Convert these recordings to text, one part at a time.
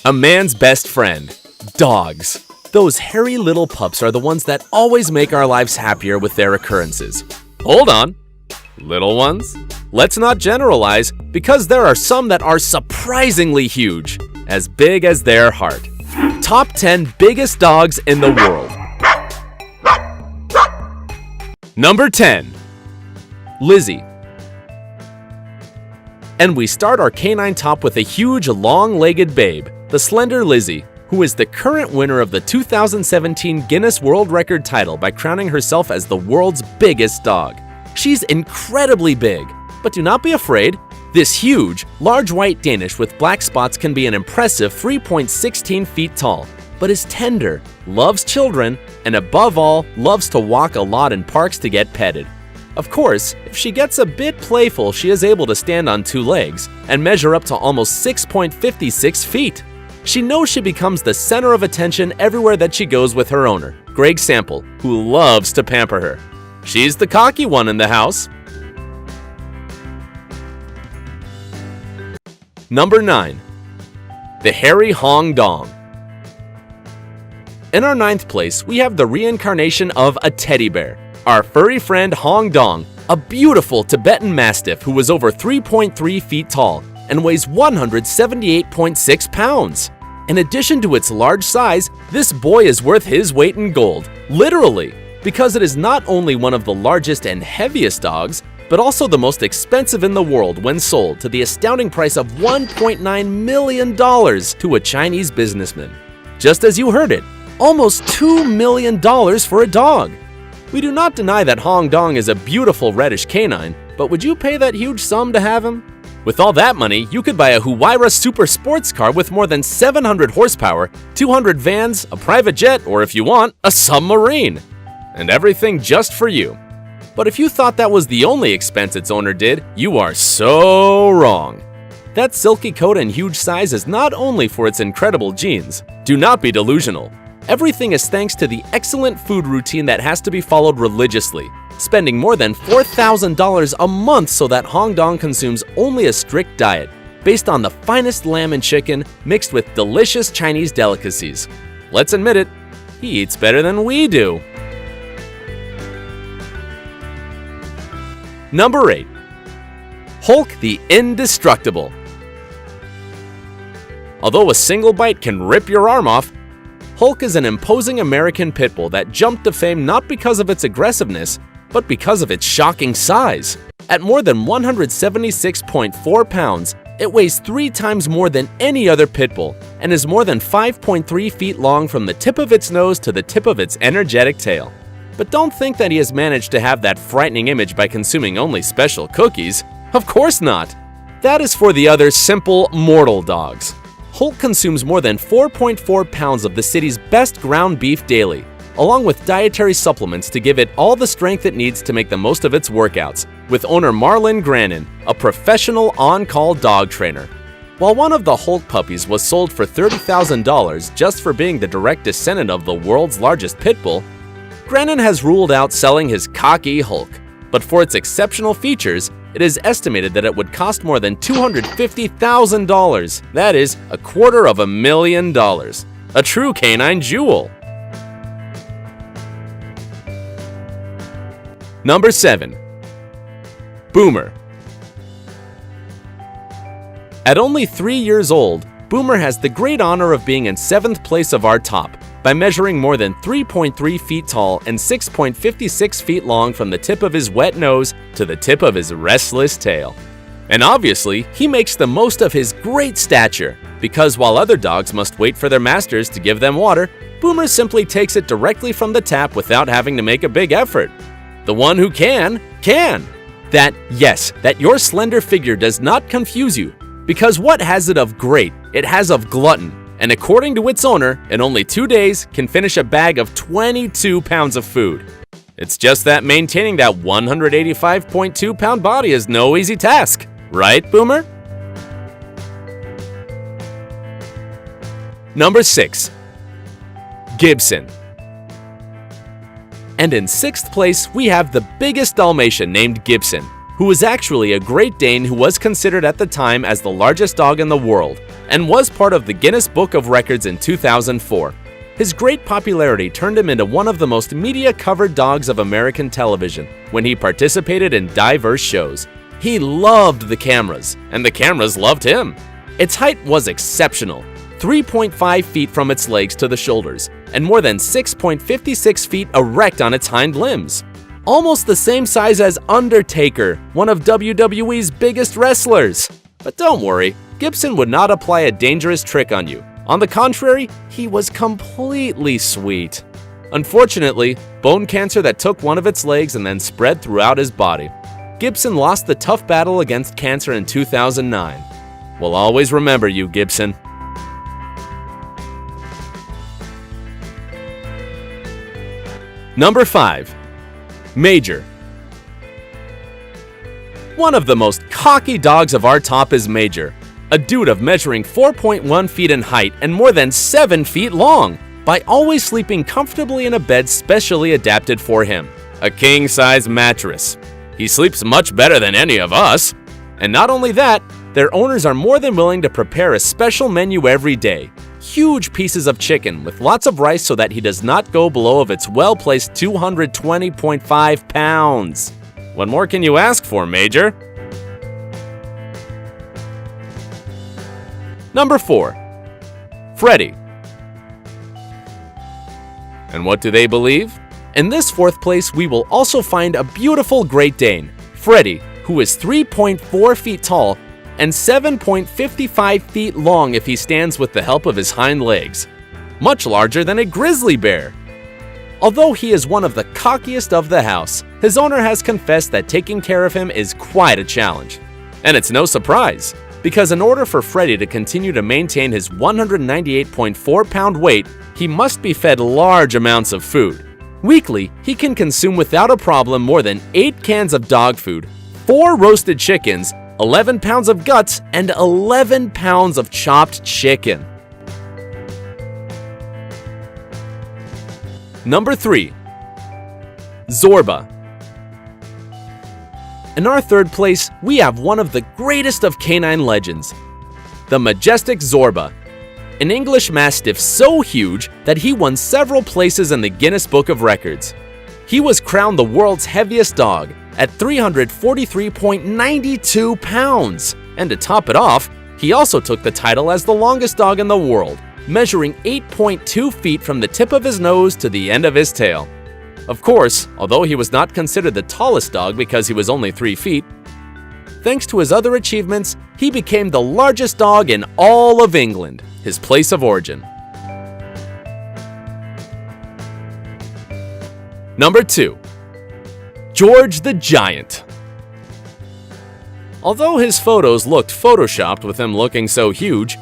A man's best friend. Dogs. Those hairy little pups are the ones that always make our lives happier with their occurrences. Hold on. Little ones? Let's not generalize, because there are some that are surprisingly huge, as big as their heart. Top 10 biggest dogs in the world. Number 10. Lizzie. And we start our canine top with a huge, long-legged babe, the slender Lizzie, who is the current winner of the 2017 Guinness World Record title by crowning herself as the world's biggest dog. She's incredibly big, but do not be afraid. This huge, large white Danish with black spots can be an impressive 3.16 feet tall, but is tender, loves children, and above all, loves to walk a lot in parks to get petted. Of course, if she gets a bit playful, she is able to stand on 2 legs and measure up to almost 6.56 feet. She knows she becomes the center of attention everywhere that she goes with her owner, Greg Sample, who loves to pamper her. She's the cocky one in the house. Number 9. The hairy Hong Dong. In our 9th place, we have the reincarnation of a teddy bear, our furry friend Hong Dong, a beautiful Tibetan Mastiff who was over 3.3 feet tall and weighs 178.6 pounds. In addition to its large size, this boy is worth his weight in gold, literally, because it is not only one of the largest and heaviest dogs, but also the most expensive in the world when sold to the astounding price of $1.9 million to a Chinese businessman. Just as you heard it, almost $2 million for a dog. We do not deny that Hong Dong is a beautiful reddish canine, but would you pay that huge sum to have him? With all that money, you could buy a Huayra super sports car with more than 700 horsepower, 200 vans, a private jet, or if you want, a submarine. And everything just for you. But if you thought that was the only expense its owner did, you are so wrong. That silky coat and huge size is not only for its incredible genes. Do not be delusional. Everything is thanks to the excellent food routine that has to be followed religiously, spending more than $4,000 a month so that Hong Dong consumes only a strict diet, based on the finest lamb and chicken mixed with delicious Chinese delicacies. Let's admit it, he eats better than we do. Number 8. Hulk the Indestructible. Although a single bite can rip your arm off, Hulk is an imposing American pit bull that jumped to fame not because of its aggressiveness, but because of its shocking size. At more than 176.4 pounds, it weighs 3 times more than any other pit bull and is more than 5.3 feet long from the tip of its nose to the tip of its energetic tail. But don't think that he has managed to have that frightening image by consuming only special cookies. Of course not. That is for the other simple, mortal dogs. Hulk consumes more than 4.4 pounds of the city's best ground beef daily, along with dietary supplements to give it all the strength it needs to make the most of its workouts, with owner Marlon Grannon, a professional on-call dog trainer. While one of the Hulk puppies was sold for $30,000 just for being the direct descendant of the world's largest pit bull, Grannon has ruled out selling his cocky Hulk, but for its exceptional features, it is estimated that it would cost more than $250,000. That is, $250,000. A true canine jewel. Number 7. Boomer. At only 3 years old, Boomer has the great honor of being in 7th place of our top by measuring more than 3.3 feet tall and 6.56 feet long from the tip of his wet nose to the tip of his restless tail. And obviously, he makes the most of his great stature, because while other dogs must wait for their masters to give them water, Boomer simply takes it directly from the tap without having to make a big effort. The one who can. That your slender figure does not confuse you, because what has it of great? It has of glutton. And according to its owner, in only 2 days can finish a bag of 22 pounds of food. It's just that maintaining that 185.2 pound body is no easy task, right, Boomer? Number 6. Gibson. And in 6th place, we have the biggest Dalmatian named Gibson, who was actually a Great Dane who was considered at the time as the largest dog in the world and was part of the Guinness Book of Records in 2004. His great popularity turned him into one of the most media-covered dogs of American television when he participated in diverse shows. He loved the cameras, and the cameras loved him. Its height was exceptional, 3.5 feet from its legs to the shoulders, and more than 6.56 feet erect on its hind limbs. Almost the same size as Undertaker, one of WWE's biggest wrestlers. But don't worry, Gibson would not apply a dangerous trick on you. On the contrary, he was completely sweet. Unfortunately, bone cancer that took one of its legs and then spread throughout his body. Gibson lost the tough battle against cancer in 2009. We'll always remember you, Gibson. Number 5. Major. One of the most cocky dogs of our top is Major, a dude of measuring 4.1 feet in height and more than 7 feet long, by always sleeping comfortably in a bed specially adapted for him, a king-size mattress. He sleeps much better than any of us. And not only that, their owners are more than willing to prepare a special menu every day. Huge pieces of chicken with lots of rice so that he does not go below of its well-placed 220.5 pounds. What more can you ask for, Major? Number 4. Freddie. And what do they believe? In this 4th place, we will also find a beautiful Great Dane, Freddie, who is 3.4 feet tall and 7.55 feet long if he stands with the help of his hind legs. Much larger than a grizzly bear. Although he is one of the cockiest of the house, his owner has confessed that taking care of him is quite a challenge. And it's no surprise, because in order for Freddie to continue to maintain his 198.4-pound weight, he must be fed large amounts of food. Weekly, he can consume without a problem more than 8 cans of dog food, 4 roasted chickens, 11 pounds of guts, and 11 pounds of chopped chicken. Number 3. Zorba. In our 3rd place, we have one of the greatest of canine legends, the majestic Zorba, an English Mastiff so huge that he won several places in the Guinness Book of Records. He was crowned the world's heaviest dog at 343.92 pounds, and to top it off, he also took the title as the longest dog in the world, measuring 8.2 feet from the tip of his nose to the end of his tail. Of course, although he was not considered the tallest dog because he was only 3 feet, thanks to his other achievements, he became the largest dog in all of England, his place of origin. Number 2. George the Giant. Although his photos looked photoshopped with him looking so huge,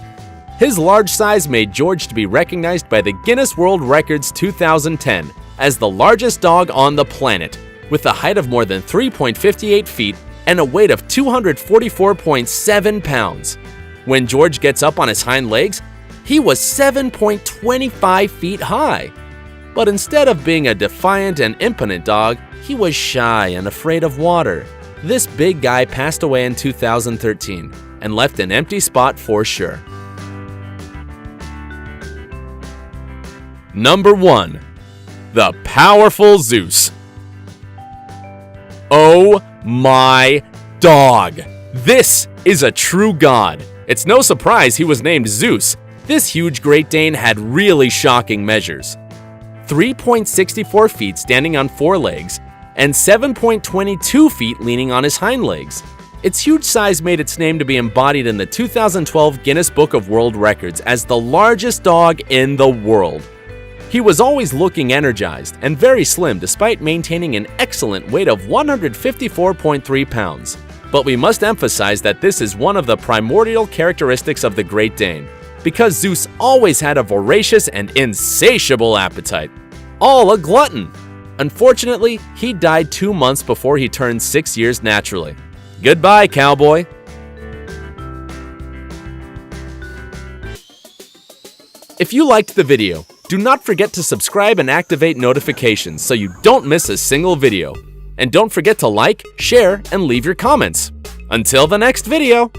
his large size made George to be recognized by the Guinness World Records 2010 as the largest dog on the planet, with a height of more than 3.58 feet and a weight of 244.7 pounds. When George gets up on his hind legs, he was 7.25 feet high. But instead of being a defiant and impotent dog, he was shy and afraid of water. This big guy passed away in 2013 and left an empty spot for sure. Number 1. The powerful Zeus. Oh my dog! This is a true god. It's no surprise he was named Zeus. This huge Great Dane had really shocking measures. 3.64 feet standing on 4 legs, and 7.22 feet leaning on his hind legs. Its huge size made its name to be embodied in the 2012 Guinness Book of World Records as the largest dog in the world. He was always looking energized and very slim despite maintaining an excellent weight of 154.3 pounds. But we must emphasize that this is one of the primordial characteristics of the Great Dane, because Zeus always had a voracious and insatiable appetite. All a glutton. Unfortunately, he died 2 months before he turned 6 years naturally. Goodbye, cowboy. If you liked the video, do not forget to subscribe and activate notifications so you don't miss a single video. And don't forget to like, share, and leave your comments. Until the next video!